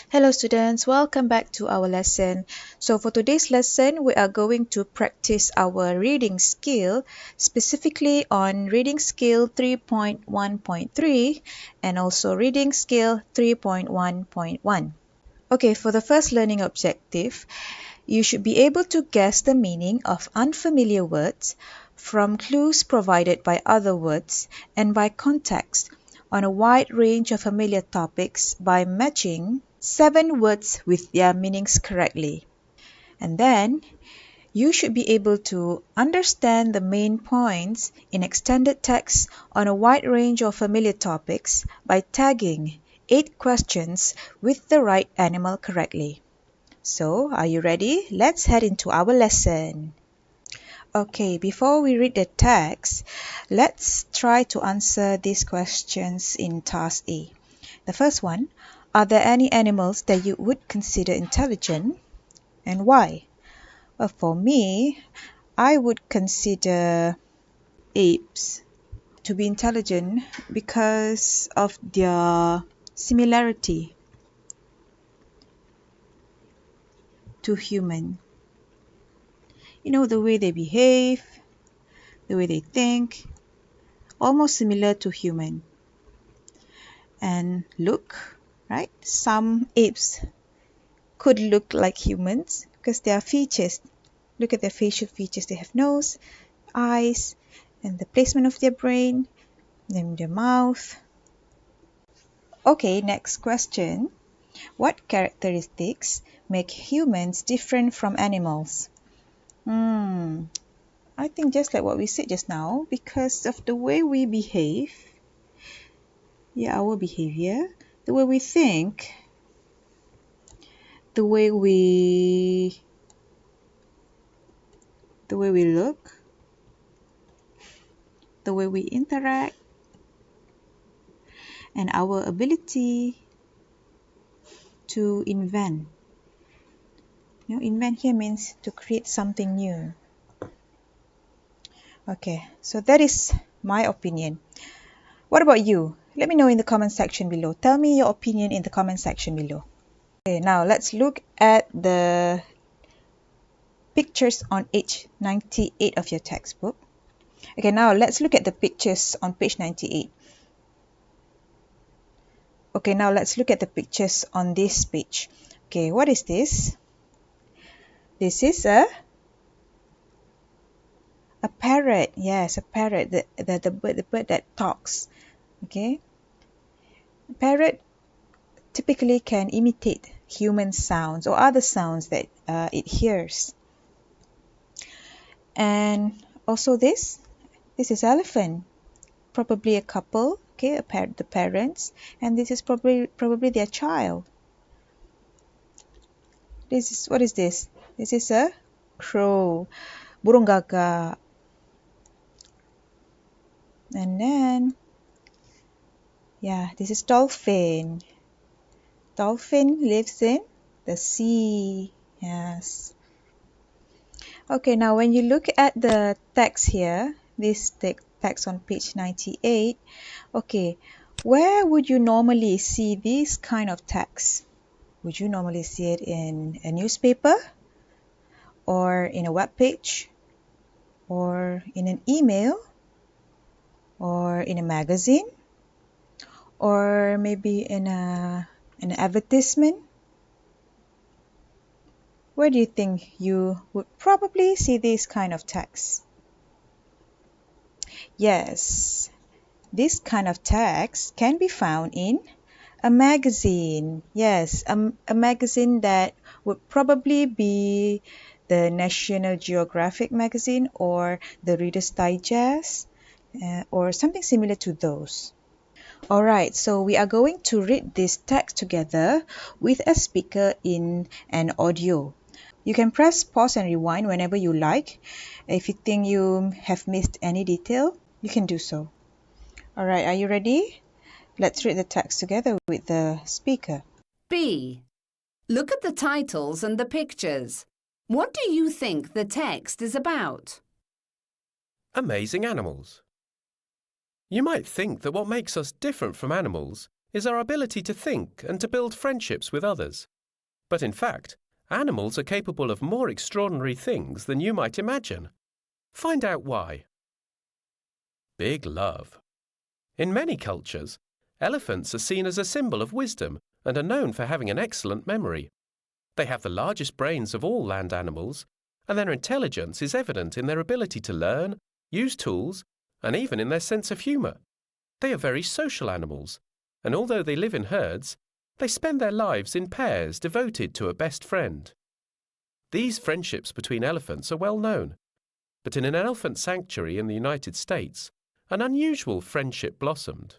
Hello students, welcome back to our lesson. So for today's lesson, we are going to practice our reading skill, specifically on reading skill 3.1.3 and also reading skill 3.1.1. Okay, for the first learning objective, you should be able to guess the meaning of unfamiliar words from clues provided by other words and by context on a wide range of familiar topics by matching 7 words with their meanings correctly. And then you should be able to understand the main points in extended text on a wide range of familiar topics by tagging 8 questions with the right animal correctly. So, are you ready? Let's head into our lesson. Okay, before we read the text, let's try to answer these questions in task A. The first one, are there any animals that you would consider intelligent and why? Well, for me, I would consider apes to be intelligent because of their similarity to human. You know, the way they behave, the way they think, almost similar to human. And look, right? Some apes could look like humans because their features, look at their facial features. They have nose, eyes, and the placement of their brain, and their mouth. Okay, next question. What characteristics make humans different from animals? I think just like what we said just now, because of the way we behave, our behavior, the way we think, the way we look, the way we interact, and our ability to invent. Invent here means to create something new. Okay, so that is my opinion. What about you? Let me know in the comment section below. Tell me your opinion in the comment section below. Okay, now let's look at the pictures on page 98 of your textbook. Okay, now let's look at the pictures on page 98. Okay, now let's look at the pictures on this page. Okay, what is this? This is a parrot. Yes, a parrot, the bird that talks. Okay, a parrot typically can imitate human sounds or other sounds that it hears. And also this is elephant, probably a couple. Okay, the parents, and this is probably their child. What is this? This is a crow, burung gagak. And then, this is dolphin. Dolphin lives in the sea. Yes. Okay, now when you look at the text here, this text on page 98, okay, where would you normally see this kind of text? Would you normally see it in a newspaper, or in a web page, or in an email, or in a magazine, or maybe in an advertisement? Where do you think you would probably see this kind of text? Yes, this kind of text can be found in a magazine. Yes, a magazine that would probably be the National Geographic magazine or the Reader's Digest or something similar to those. Alright, so we are going to read this text together with a speaker in an audio. You can press pause and rewind whenever you like. If you think you have missed any detail, you can do so. Alright, are you ready? Let's read the text together with the speaker. B. Look at the titles and the pictures. What do you think the text is about? Amazing animals. You might think that what makes us different from animals is our ability to think and to build friendships with others. But in fact, animals are capable of more extraordinary things than you might imagine. Find out why. Big love. In many cultures, elephants are seen as a symbol of wisdom and are known for having an excellent memory. They have the largest brains of all land animals, and their intelligence is evident in their ability to learn, use tools, and even in their sense of humour. They are very social animals, and although they live in herds, they spend their lives in pairs devoted to a best friend. These friendships between elephants are well known, but in an elephant sanctuary in the United States, an unusual friendship blossomed.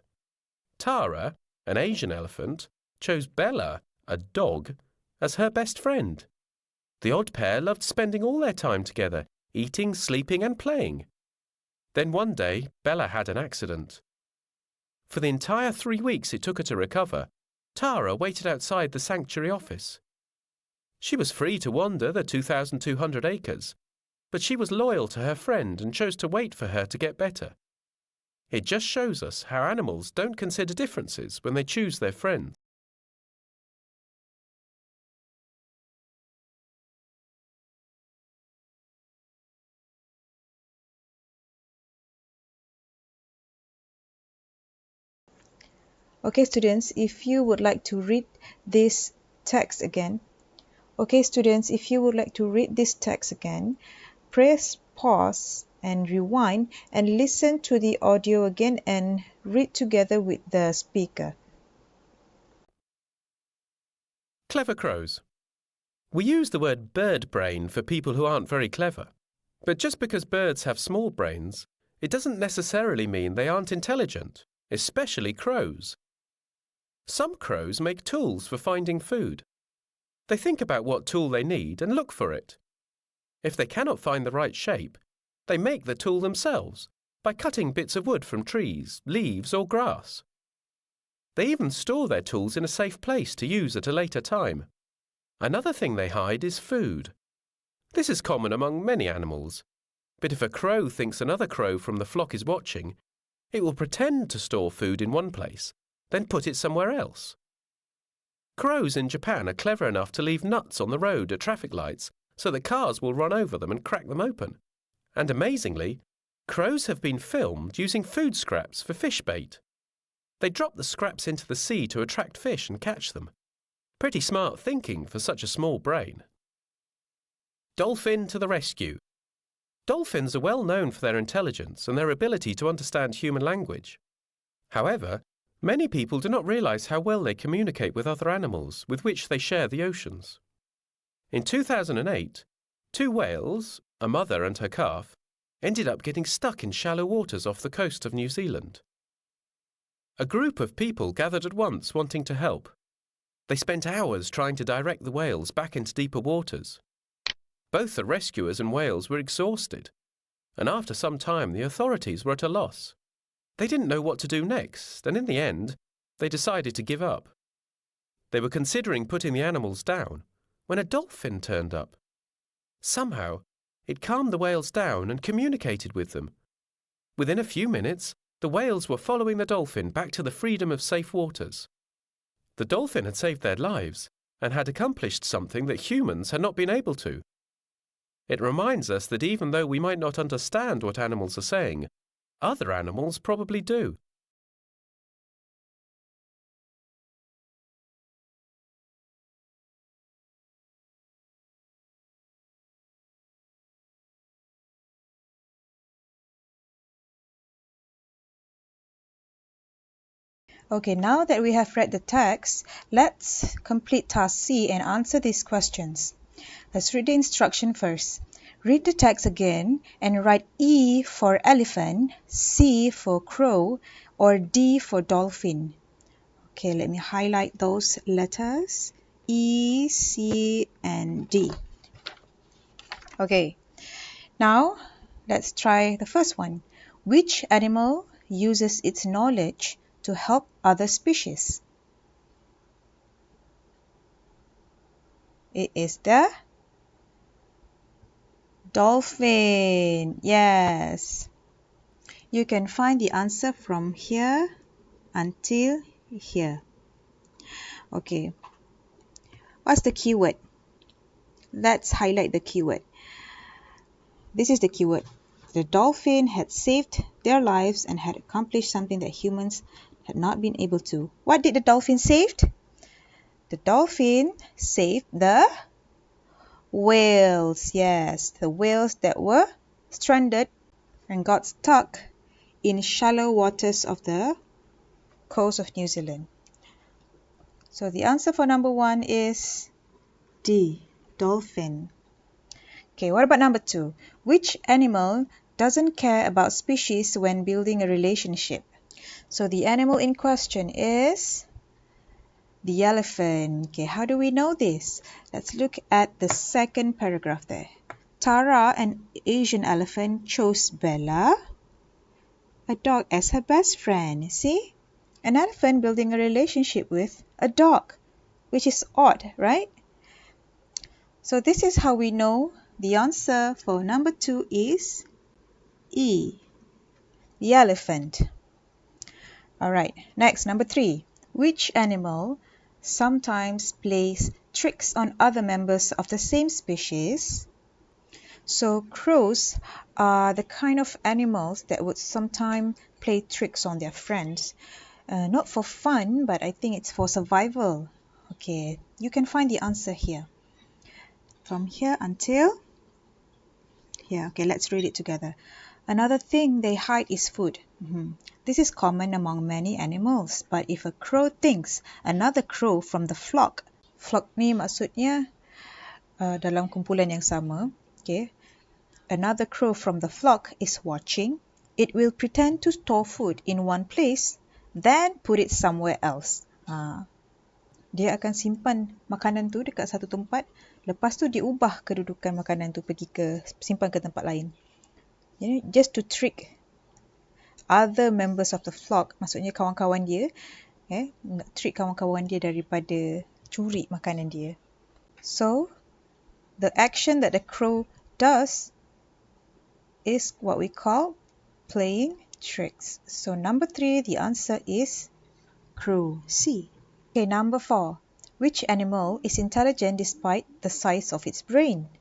Tara, an Asian elephant, chose Bella, a dog, as her best friend. The odd pair loved spending all their time together, eating, sleeping and playing. Then one day, Bella had an accident. For the entire 3 weeks it took her to recover, Tara waited outside the sanctuary office. She was free to wander the 2,200 acres, but she was loyal to her friend and chose to wait for her to get better. It just shows us how animals don't consider differences when they choose their friends. Okay, students, if you would like to read this text again, press pause and rewind and listen to the audio again and read together with the speaker. Clever crows. We use the word bird brain for people who aren't very clever. But just because birds have small brains, it doesn't necessarily mean they aren't intelligent, especially crows. Some crows make tools for finding food. They think about what tool they need and look for it. If they cannot find the right shape, they make the tool themselves by cutting bits of wood from trees, leaves or grass. They even store their tools in a safe place to use at a later time. Another thing they hide is food. This is common among many animals, but if a crow thinks another crow from the flock is watching, it will pretend to store food in one place, then put it somewhere else. Crows in Japan are clever enough to leave nuts on the road at traffic lights so that cars will run over them and crack them open. And amazingly, crows have been filmed using food scraps for fish bait. They drop the scraps into the sea to attract fish and catch them. Pretty smart thinking for such a small brain. Dolphin to the rescue. Dolphins are well known for their intelligence and their ability to understand human language. However, many people do not realize how well they communicate with other animals with which they share the oceans. In 2008, 2 whales, a mother and her calf, ended up getting stuck in shallow waters off the coast of New Zealand. A group of people gathered at once wanting to help. They spent hours trying to direct the whales back into deeper waters. Both the rescuers and whales were exhausted, and after some time the authorities were at a loss. They didn't know what to do next, and in the end, they decided to give up. They were considering putting the animals down when a dolphin turned up. Somehow, it calmed the whales down and communicated with them. Within a few minutes, the whales were following the dolphin back to the freedom of safe waters. The dolphin had saved their lives and had accomplished something that humans had not been able to. It reminds us that even though we might not understand what animals are saying, other animals probably do. Okay, now that we have read the text, let's complete task C and answer these questions. Let's read the instruction first. Read the text again and write E for elephant, C for crow, or D for dolphin. Okay, let me highlight those letters, E, C, and D. Okay, now let's try the first one. Which animal uses its knowledge to help other species? It is the dolphin. Yes. You can find the answer from here until here. Okay, what's the keyword? Let's highlight the keyword. This is the keyword. The dolphin had saved their lives and had accomplished something that humans had not been able to. What did the dolphin save? The dolphin saved the whales. Yes, the whales that were stranded and got stuck in shallow waters of the coast of New Zealand. So the answer for number 1 is D, dolphin. Okay, what about number 2? Which animal doesn't care about species when building a relationship? So the animal in question is the elephant. Okay, how do we know this? Let's look at the second paragraph there. Tara, an Asian elephant, chose Bella, a dog, as her best friend. See? An elephant building a relationship with a dog, which is odd, right? So this is how we know the answer for number 2 is E, the elephant. Alright, next, number 3. Which animal sometimes plays tricks on other members of the same species? So crows are the kind of animals that would sometimes play tricks on their friends. Not for fun, but I think it's for survival. Okay, you can find the answer here. From here until here. Okay, let's read it together. Another thing they hide is food. This is common among many animals, but if a crow thinks another crow from the flock ni maksudnya dalam kumpulan yang sama, okay, another crow from the flock is watching, it will pretend to store food in one place, then put it somewhere else. Dia akan simpan makanan tu dekat satu tempat, lepas tu diubah kedudukan makanan tu simpan ke tempat lain. Just to trick other members of the flock, maksudnya kawan-kawan dia, trick kawan-kawan dia daripada curi makanan dia. So, the action that the crow does is what we call playing tricks. So, number 3, the answer is crow, C. Okay, number 4. Which animal is intelligent despite the size of its brain?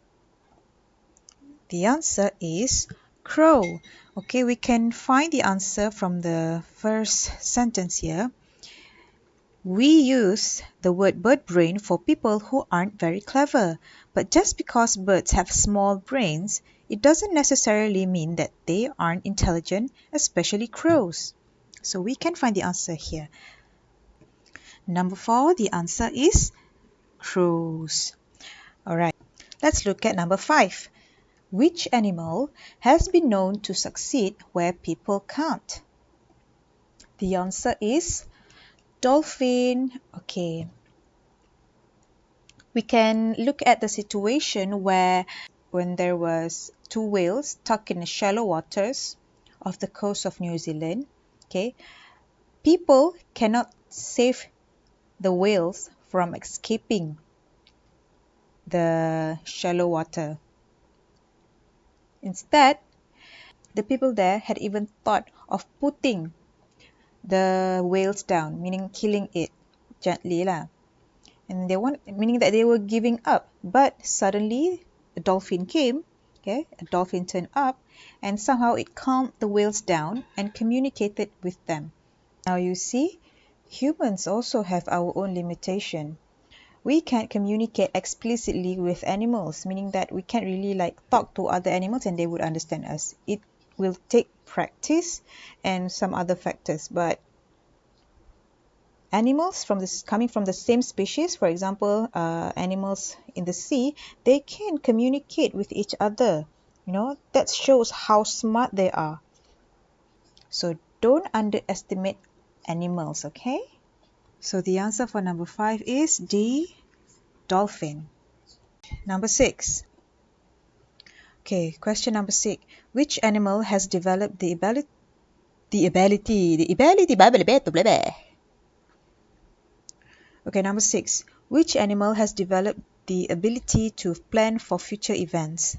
The answer is crow. Okay, we can find the answer from the first sentence here. We use the word bird brain for people who aren't very clever. But just because birds have small brains, it doesn't necessarily mean that they aren't intelligent, especially crows. So we can find the answer here. Number 4, the answer is crows. Alright, let's look at number 5. Which animal has been known to succeed where people can't? The answer is dolphin. Okay. We can look at the situation when there was 2 whales stuck in the shallow waters of the coast of New Zealand. Okay. People cannot save the whales from escaping the shallow water. Instead, the people there had even thought of putting the whales down, meaning killing it gently lah. And meaning that they were giving up. But suddenly a dolphin came, okay, a dolphin turned up, and somehow it calmed the whales down and communicated with them. Now you see, humans also have our own limitation. We can't communicate explicitly with animals, meaning that we can't really talk to other animals and they would understand us. It will take practice and some other factors, but animals coming from the same species, for example, animals in the sea, they can communicate with each other. That shows how smart they are. So don't underestimate animals, okay? So the answer for number 5 is D, dolphin. Number 6. Okay, question number 6. Which animal has developed the ability. Okay, number 6. Which animal has developed the ability to plan for future events?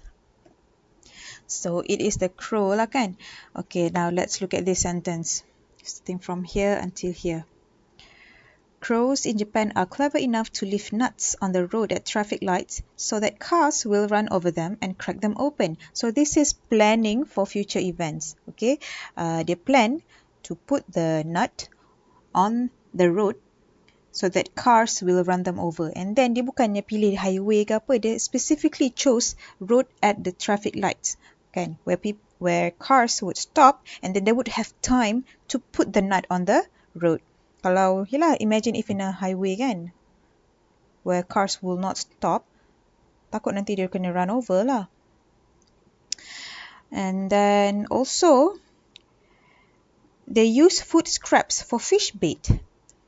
So it is the crow lah kan? Okay, now let's look at this sentence. Starting from here until here. Crows in Japan are clever enough to leave nuts on the road at traffic lights so that cars will run over them and crack them open. So this is planning for future events. Okay, they plan to put the nut on the road so that cars will run them over. And then dia bukannya pilih highway ke apa, dia specifically chose road at the traffic lights, kan, where cars would stop and then they would have time to put the nut on the road. Kalau, yelah, imagine if in a highway kan, where cars will not stop, takut nanti dia kena run over lah. And then also, they use food scraps for fish bait.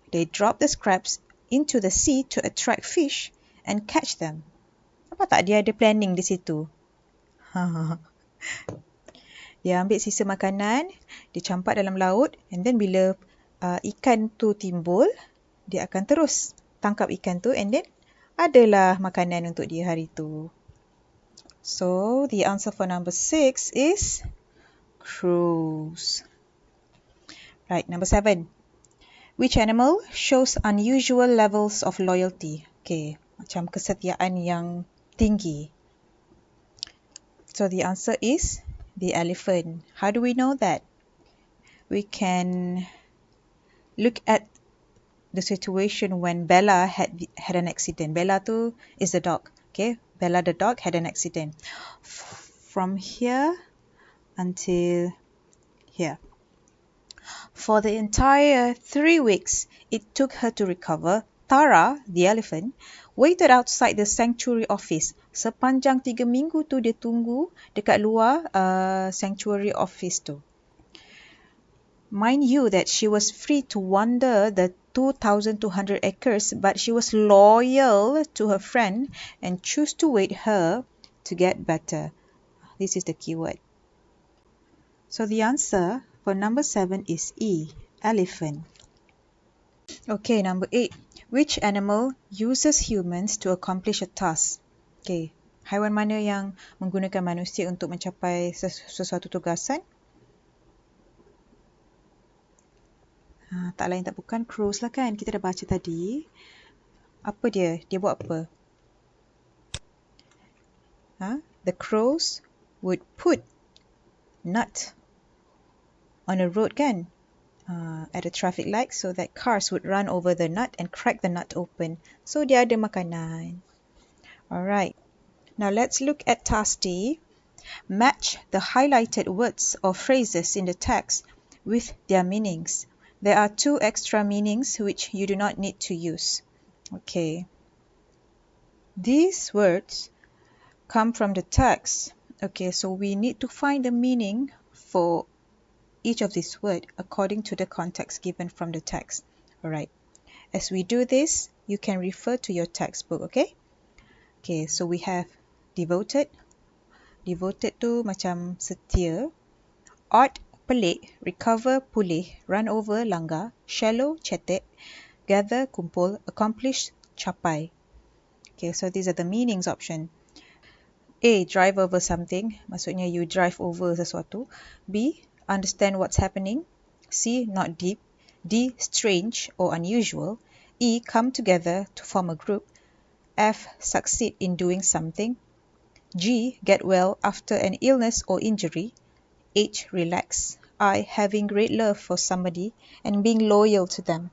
They drop the scraps into the sea to attract fish and catch them. Apa tak dia ada planning di situ? Dia ambil sisa makanan, dia campak dalam laut, and then bila ikan tu timbul, dia akan terus tangkap ikan tu, and then adalah makanan untuk dia hari tu. So, the answer for number 6 is crows. Right, number 7. Which animal shows unusual levels of loyalty? Okay, macam kesetiaan yang tinggi. So, the answer is the elephant. How do we know that? We can look at the situation when Bella had an accident. Bella tu is the dog. Okay, Bella the dog had an accident. From here until here. For the entire 3 weeks it took her to recover, Tara, the elephant, waited outside the sanctuary office. Sepanjang 3 minggu tu dia tunggu dekat luar sanctuary office tu. Mind you that she was free to wander the 2,200 acres, but she was loyal to her friend and chose to wait her to get better. This is the keyword. So the answer for number 7 is E, elephant. Okay, number 8. Which animal uses humans to accomplish a task? Okay, haiwan mana yang menggunakan manusia untuk mencapai sesuatu tugasan? Tak lain tak bukan crows lah kan. Kita dah baca tadi. Apa dia? Dia buat apa? The crows would put nut on a road kan? At a traffic light so that cars would run over the nut and crack the nut open. So dia ada makanan. Alright. Now let's look at task D. Match the highlighted words or phrases in the text with their meanings. There are 2 extra meanings which you do not need to use. Okay. These words come from the text. Okay, so we need to find the meaning for each of these words according to the context given from the text. Alright. As we do this, you can refer to your textbook, okay? Okay, so we have devoted. Devoted tu macam setia. Odd, pelik. Recover, pulih. Run over, langgar. Shallow, cetek. Gather, kumpul. Accomplish, capai. Okay, so these are the meanings option. A, drive over something. Maksudnya you drive over sesuatu. B, understand what's happening. C, not deep. D, strange or unusual. E, come together to form a group. F, succeed in doing something. G, get well after an illness or injury. H, relax. I, having great love for somebody and being loyal to them.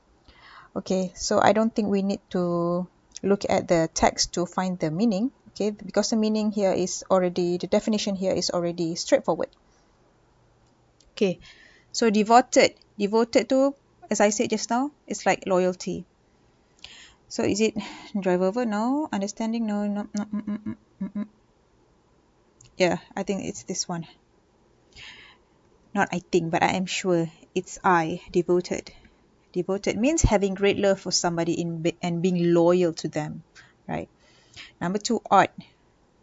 Okay, so I don't think we need to look at the text to find the meaning, okay, because the meaning here is already, the definition here is already straightforward. Okay, so devoted. Devoted to, as I said just now, it's like loyalty. So is it drive over? No. Understanding? No. Yeah, I think it's this one. Not I think, but I am sure it's I, devoted. Devoted means having great love for somebody and being loyal to them, right? Number 2, odd,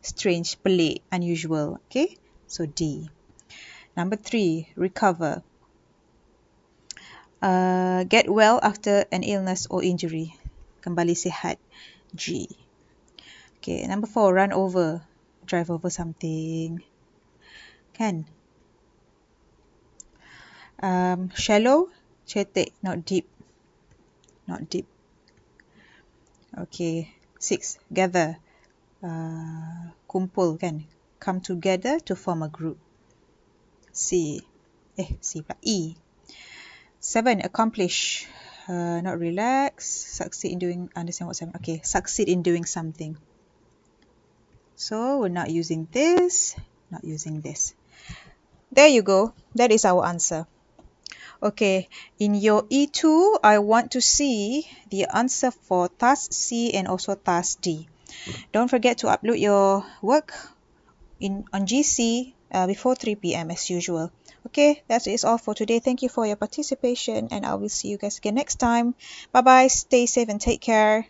strange, pelik, unusual, okay? So D. Number 3, recover. Get well after an illness or injury. Kembali sihat, G. Okay, number 4, run over, drive over something, kan? Shallow, cetek, not deep. Not deep. Okay, 6. Gather. Kumpul kan. Come together to form a group. C. C pula. E. 7. Accomplish. Not relax. Succeed in doing. Understand what 7. Okay, succeed in doing something. So we're not using this. Not using this. There you go. That is our answer. Okay, in your E2, I want to see the answer for task C and also task D. Don't forget to upload your work on GC before 3 p.m. as usual. Okay, that is all for today. Thank you for your participation and I will see you guys again next time. Bye bye, stay safe and take care.